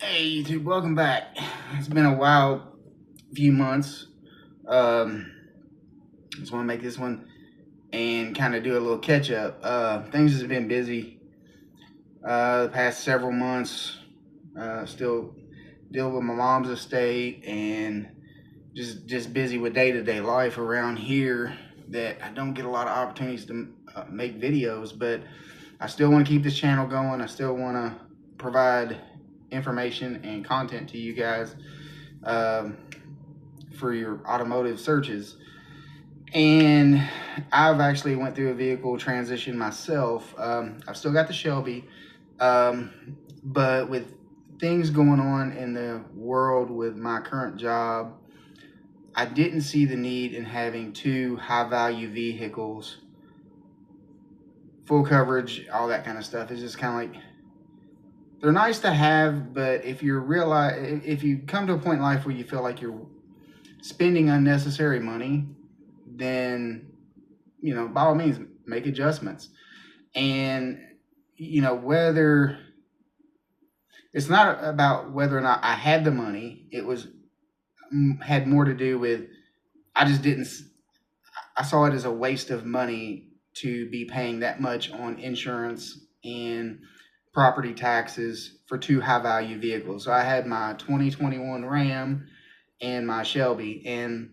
Hey YouTube, welcome back. It's been a wild few months. Just want to make this one and kind of do a little catch up. Things has been busy the past several months. Still dealing with my mom's estate and just busy with day to day life around here. That I don't get a lot of opportunities to make videos, but I still want to keep this channel going. I still want to provide information and content to you guys um, for your automotive searches. And I've actually went through a vehicle transition myself. I've still got the Shelby, but with things going on in the world with my current job, I didn't see the need in having two high value vehicles, full coverage, all that kind of stuff. It's just kind of like, they're nice to have, but if you come to a point in life where you feel like you're spending unnecessary money, then by all means make adjustments. And whether it's not about whether or not I had the money, it was had more to do with I saw it as a waste of money to be paying that much on insurance and property taxes for two high value vehicles. So I had my 2021 Ram and my Shelby, and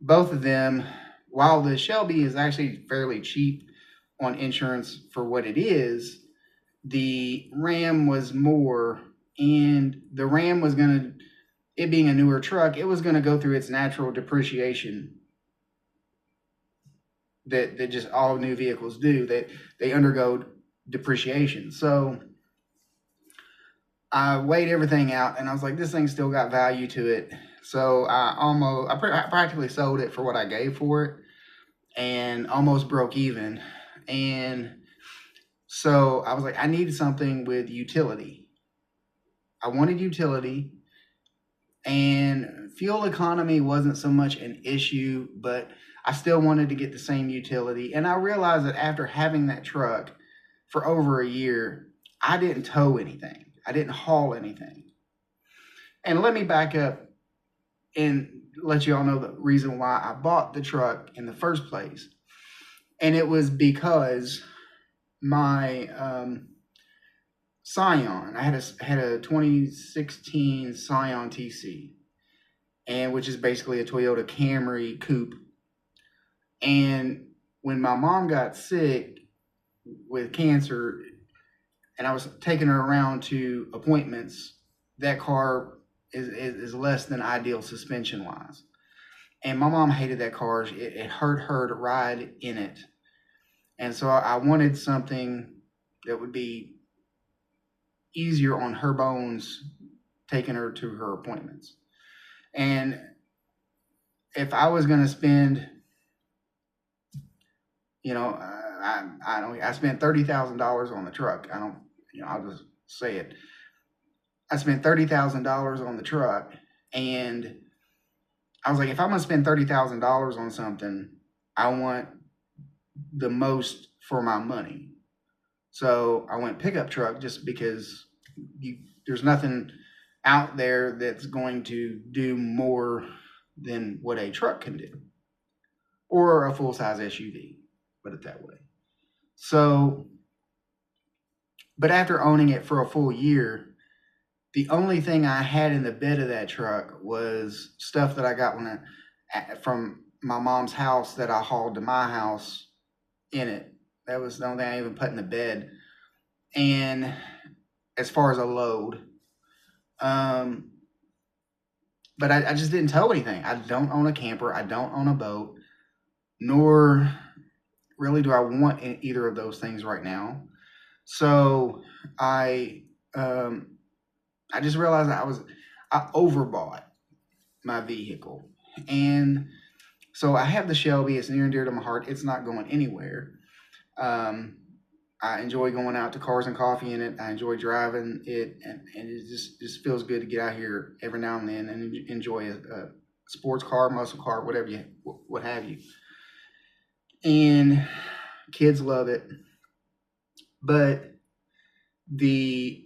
both of them, while the Shelby is actually fairly cheap on insurance for what it is, the Ram was more, and the Ram was it being a newer truck, it was going to go through its natural depreciation that just all new vehicles do, that they undergo depreciation. So I weighed everything out and I was like, this thing still got value to it. So I practically sold it for what I gave for it and almost broke even. And so I was like, I needed something with utility. I wanted utility, and fuel economy wasn't so much an issue, but I still wanted to get the same utility. And I realized that after having that truck for over a year, I didn't tow anything. I didn't haul anything. And let me back up and let you all know the reason why I bought the truck in the first place. And it was because my Scion, I had a 2016 Scion TC, and which is basically a Toyota Camry coupe. And when my mom got sick with cancer, and I was taking her around to appointments, that car is less than ideal suspension wise. And my mom hated that car. It hurt her to ride in it. And so I wanted something that would be easier on her bones, taking her to her appointments. And if I was going to spend, I spent $30,000 on the truck. I'll just say it. I spent $30,000 on the truck, and I was like, if I'm going to spend $30,000 on something, I want the most for my money. So I went pickup truck just because there's nothing out there that's going to do more than what a truck can do, or a full-size SUV, put it that way. So, but after owning it for a full year, the only thing I had in the bed of that truck was stuff that I got from my mom's house that I hauled to my house in it. That was the only thing I even put in the bed. And as far as a load, but I just didn't tow anything. I don't own a camper. I don't own a boat, nor really do I want either of those things right now. So I just realized I overbought my vehicle. And so I have the Shelby. It's near and dear to my heart. It's not going anywhere. I enjoy going out to Cars and Coffee in it. I enjoy driving it, and it just feels good to get out here every now and then and enjoy a sports car, muscle car, what have you. And kids love it. But the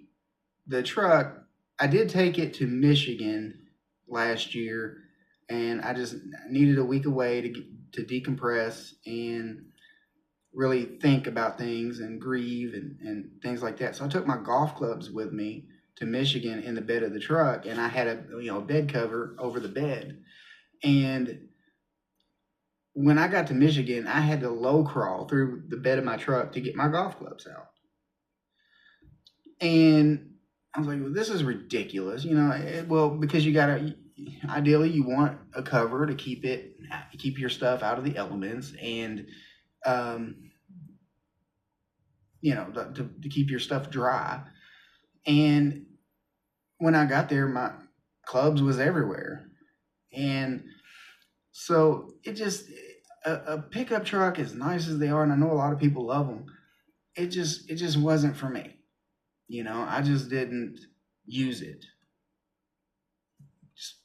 truck I did take it to Michigan last year, and I just needed a week away to decompress and really think about things and grieve and things like that. So I took my golf clubs with me to Michigan in the bed of the truck, and I had a bed cover over the bed. And when I got to Michigan, I had to low crawl through the bed of my truck to get my golf clubs out. And I was like, well, this is ridiculous, because ideally you want a cover to keep your stuff out of the elements, and to keep your stuff dry. And when I got there, my clubs was everywhere. And so a pickup truck, as nice as they are, and I know a lot of people love them, it just wasn't for me. I just didn't use it. Just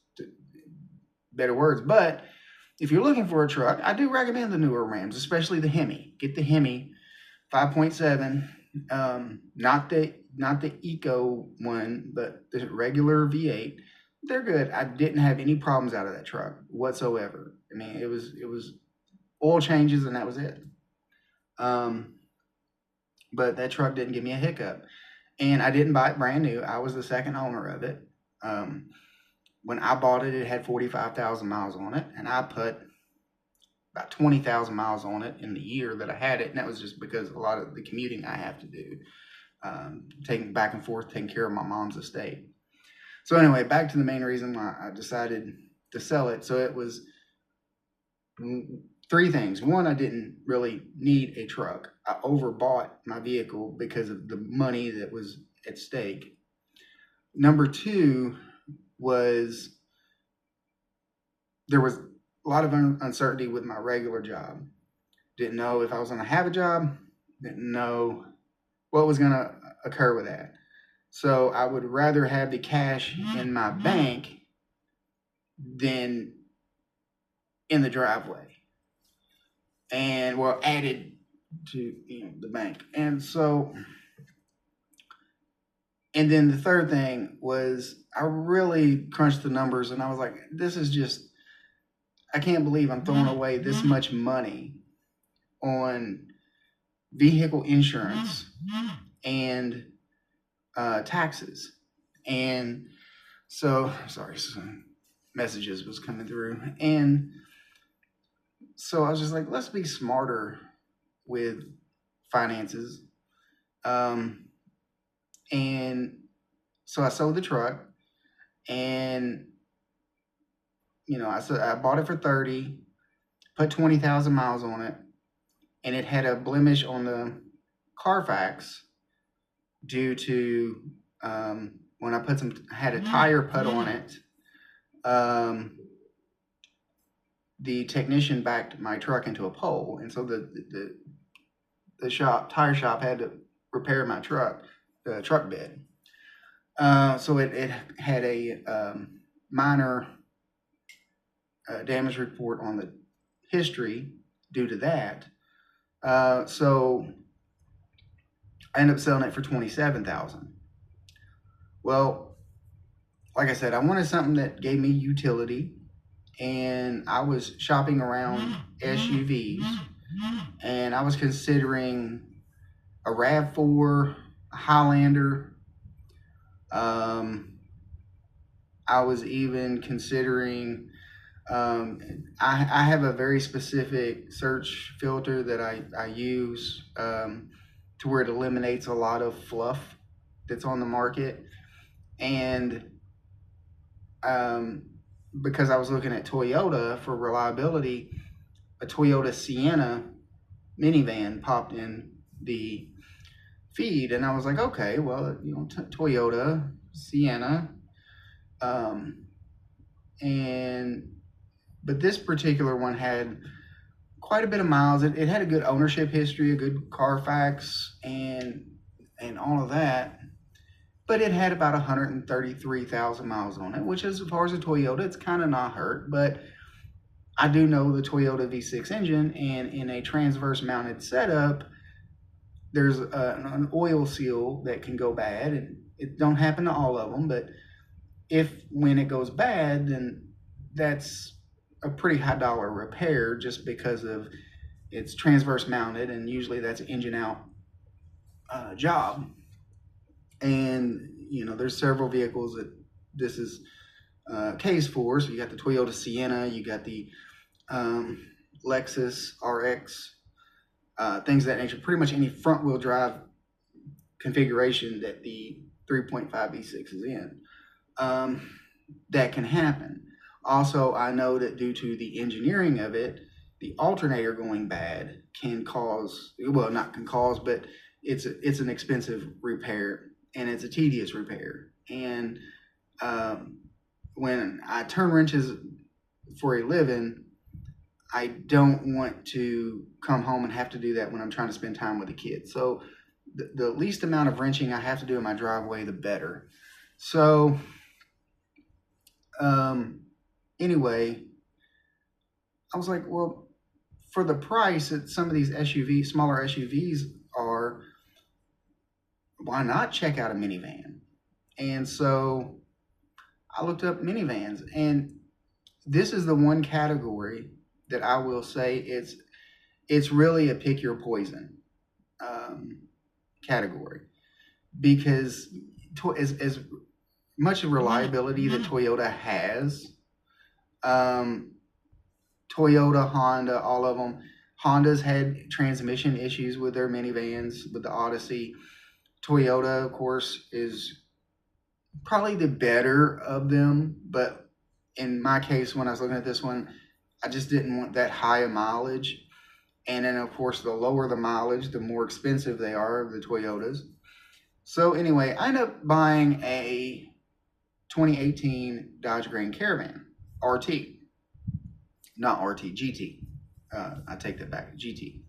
better words. But if you're looking for a truck, I do recommend the newer Rams, especially the Hemi. Get the Hemi 5.7, not the Eco one, but the regular V8. They're good. I didn't have any problems out of that truck whatsoever. I mean, it was oil changes and that was it. But that truck didn't give me a hiccup. And I didn't buy it brand new. I was the second owner of it. When I bought it, it had 45,000 miles on it, and I put about 20,000 miles on it in the year that I had it, and that was just because a lot of the commuting I have to do, taking back and forth, taking care of my mom's estate. So anyway, back to the main reason why I decided to sell it. So it was three things. One, I didn't really need a truck. I overbought my vehicle because of the money that was at stake. Number two was there was a lot of uncertainty with my regular job. Didn't know if I was going to have a job. Didn't know what was going to occur with that. So I would rather have the cash in my bank than in the driveway. And added to the bank. And then the third thing was I really crunched the numbers, and I was like, I can't believe I'm throwing away this much money on vehicle insurance and taxes. And so, sorry, some messages was coming through. And so I was just like, let's be smarter with finances. And so I sold the truck, and I bought it for 30, put 20,000 miles on it, and it had a blemish on the Carfax due to when I had a tire put on it. The technician backed my truck into a pole, and so the tire shop had to repair my truck bed. So it had a minor damage report on the history due to that. So I ended up selling it for $27,000. Well, like I said, I wanted something that gave me utility, and I was shopping around SUVs, and I was considering a RAV4, a Highlander. I was even considering, I have a very specific search filter that I use to where it eliminates a lot of fluff that's on the market. And because I was looking at Toyota for reliability, a Toyota Sienna minivan popped in the feed, and I was like, okay, well, Toyota Sienna, but this particular one had quite a bit of miles. It had a good ownership history, a good Carfax, and all of that. But it had about 133,000 miles on it, which, as far as a Toyota, it's kind of not hurt. But I do know the Toyota V6 engine, and in a transverse mounted setup, there's an oil seal that can go bad, and It don't happen to all of them, but when it goes bad, then that's a pretty high dollar repair just because of it's transverse mounted, and usually that's an engine out job. And there's several vehicles that this is case for. So you got the Toyota Sienna, you got the Lexus RX, things of that nature. Pretty much any front wheel drive configuration that the 3.5 V6 is in, that can happen. Also, I know that due to the engineering of it, the alternator going bad can cause, well, not can cause, but it's an expensive repair, and it's a tedious repair. And when I turn wrenches for a living, I don't want to come home and have to do that when I'm trying to spend time with the kids. So the least amount of wrenching I have to do in my driveway, the better. So anyway, I was like, well, for the price that some of these SUVs, smaller SUVs are, why not check out a minivan? And so I looked up minivans, and this is the one category that I will say it's really a pick your poison category, because as much reliability that Toyota has, Toyota, Honda, all of them. Honda's had transmission issues with their minivans, with the Odyssey. Toyota, of course, is probably the better of them, but in my case, when I was looking at this one, I just didn't want that high a mileage. And then, of course, the lower the mileage, the more expensive they are, the Toyotas. So anyway, I ended up buying a 2018 Dodge Grand Caravan RT. Not RT, GT. I take that back, GT.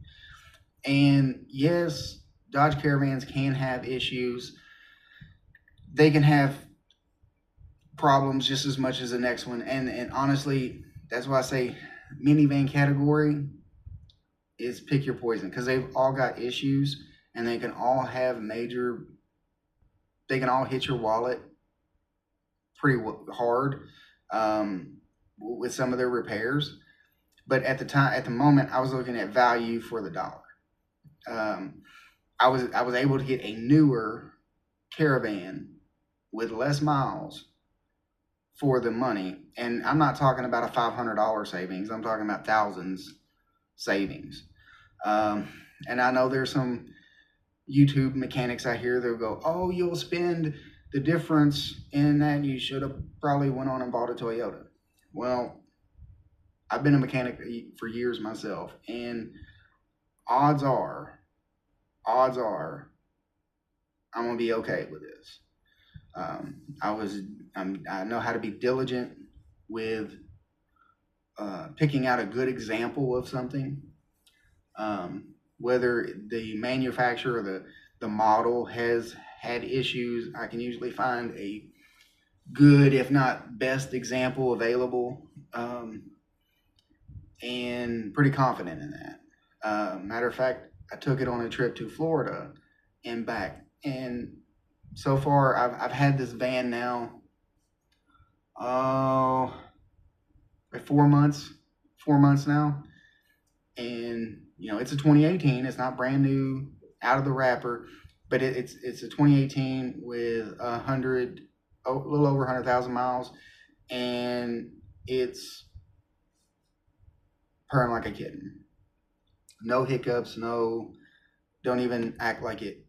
And yes, Dodge Caravans can have issues. They can have problems just as much as the next one. And honestly, that's why I say minivan category is pick your poison, because they've all got issues, and they can all have they can all hit your wallet pretty hard with some of their repairs. But at the moment, I was looking at value for the dollar. I was able to get a newer Caravan with less miles for the money, and I'm not talking about a $500 savings. I'm talking about thousands savings. And I know there's some YouTube mechanics out here that'll go, "Oh, you'll spend the difference in that. You should have probably went on and bought a Toyota." Well, I've been a mechanic for years myself, and odds are I'm gonna be okay with this. I know how to be diligent with picking out a good example of something. Whether the manufacturer or the model has had issues, I can usually find a good, if not best, example available, and pretty confident in that. Matter of fact, I took it on a trip to Florida and back, and so far I've had this van now, 4 months now, and it's a 2018. It's not brand new out of the wrapper, but it's a 2018 with a little over 100,000 miles, and it's purring like a kitten. No hiccups, don't even act like it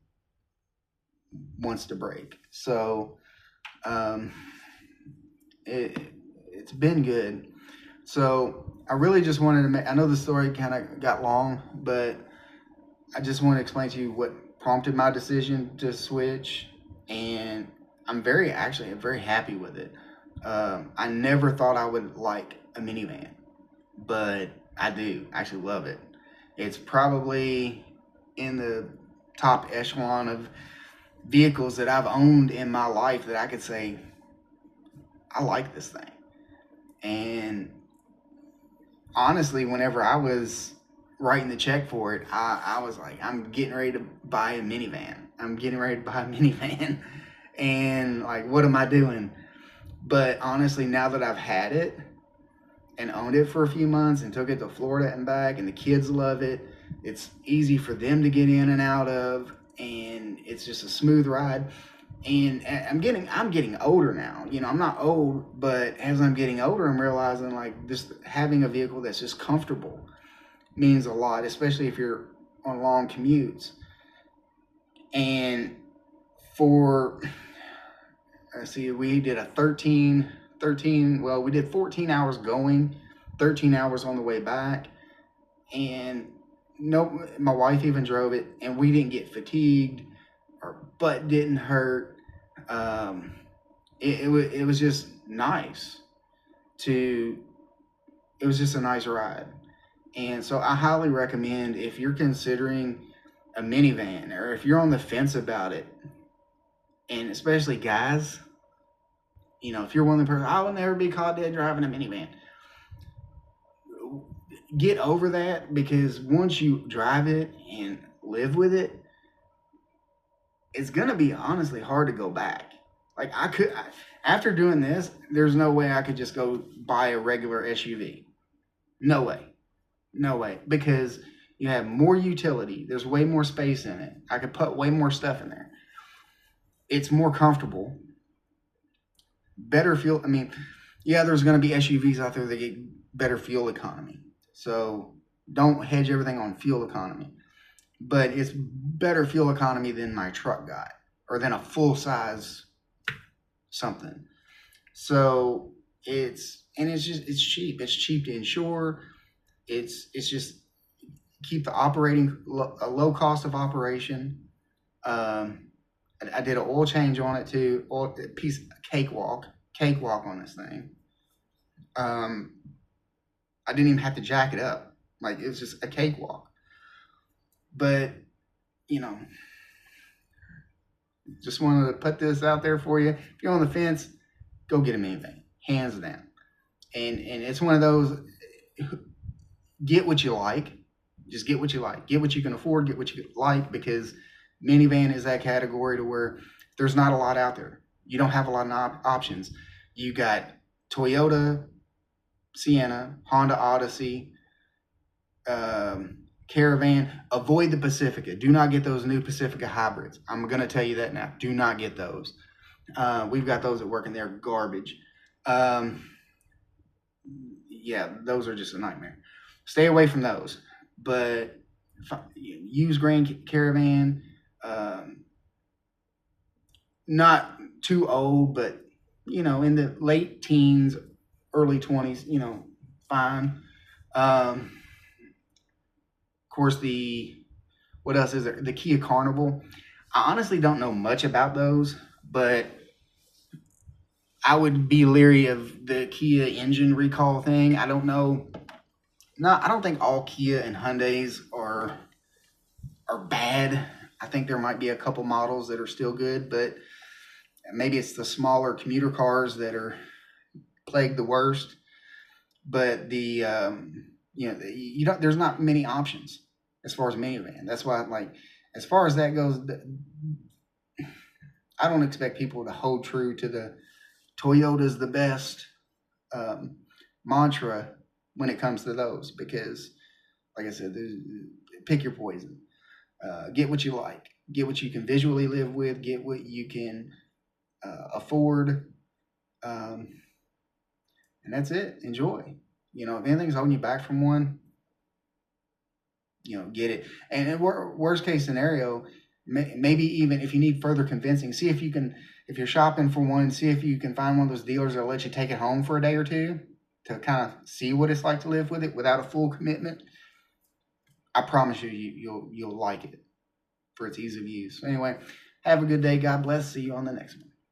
wants to break. So it's been good. So I really just wanted to I know the story kind of got long, but I just want to explain to you what prompted my decision to switch, and I'm very happy with it. I never thought I would like a minivan, but I do actually love it. It's probably in the top echelon of vehicles that I've owned in my life that I could say, I like this thing. And honestly, whenever I was writing the check for it, I was like, I'm getting ready to buy a minivan. And like, what am I doing? But honestly, now that I've had it and owned it for a few months and took it to Florida and back, and the kids love it, it's easy for them to get in and out of, and it's just a smooth ride. And I'm getting older now. You know, I'm not old, but as I'm getting older, I'm realizing like just having a vehicle that's just comfortable means a lot, especially if you're on long commutes. And for, let's see, we did a 13, well, we did 14 hours going, 13 hours on the way back. And no, my wife even drove it, and we didn't get fatigued. Our butt didn't hurt. It was just nice to, it was just a nice ride. And so I highly recommend, if you're considering a minivan, or if you're on the fence about it, and especially guys, you know, if you're one of the person, I will never be caught dead driving a minivan. Get over that, because once you drive it and live with it, it's going to be honestly hard to go back. Like after doing this, there's no way I could just go buy a regular SUV. No way. No way. Because you have more utility. There's way more space in it. I could put way more stuff in there. It's more comfortable. Better fuel. I mean, yeah, there's going to be SUVs out there that get better fuel economy. So don't hedge everything on fuel economy. But it's better fuel economy than my truck got, or than a full size something. So it's cheap. It's cheap to insure. It's just keep the operating a low cost of operation. I did an oil change on it too. Cakewalk on this thing. I didn't even have to jack it up. Like, it was just a cakewalk. But, you know, just wanted to put this out there for you. If you're on the fence, go get a minivan, hands down. And it's one of those, get what you like. Just get what you like. Get what you can afford, get what you like, because minivan is that category to where there's not a lot out there. You don't have a lot of options. You got Toyota Sienna, Honda Odyssey, Caravan. Avoid the Pacifica. Do not get those new Pacifica hybrids. I'm going to tell you that now. Do not get those. We've got those at work, and they're garbage. Yeah, those are just a nightmare. Stay away from those. But use Grand Caravan. Not too old, but, you know, in the late teens, early 20s, you know, fine. Of course, what else is there? The Kia Carnival. I honestly don't know much about those, but I would be leery of the Kia engine recall thing. I don't know. No, I don't think all Kia and Hyundais are bad. I think there might be a couple models that are still good, but maybe it's the smaller commuter cars that are plagued the worst. But you know, there's not many options as far as minivan. That's why, like, as far as that goes, I don't expect people to hold true to the Toyota's the best mantra when it comes to those, because, like I said, pick your poison. Get what you like. Get what you can visually live with. Get what you can afford. And that's it. Enjoy. You know, if anything's holding you back from one, you know, get it. And in worst case scenario, maybe even if you need further convincing, see if you can, if you're shopping for one, see if you can find one of those dealers that'll let you take it home for a day or two to kind of see what it's like to live with it without a full commitment. I promise you, you'll like it for its ease of use. Anyway, have a good day. God bless. See you on the next one.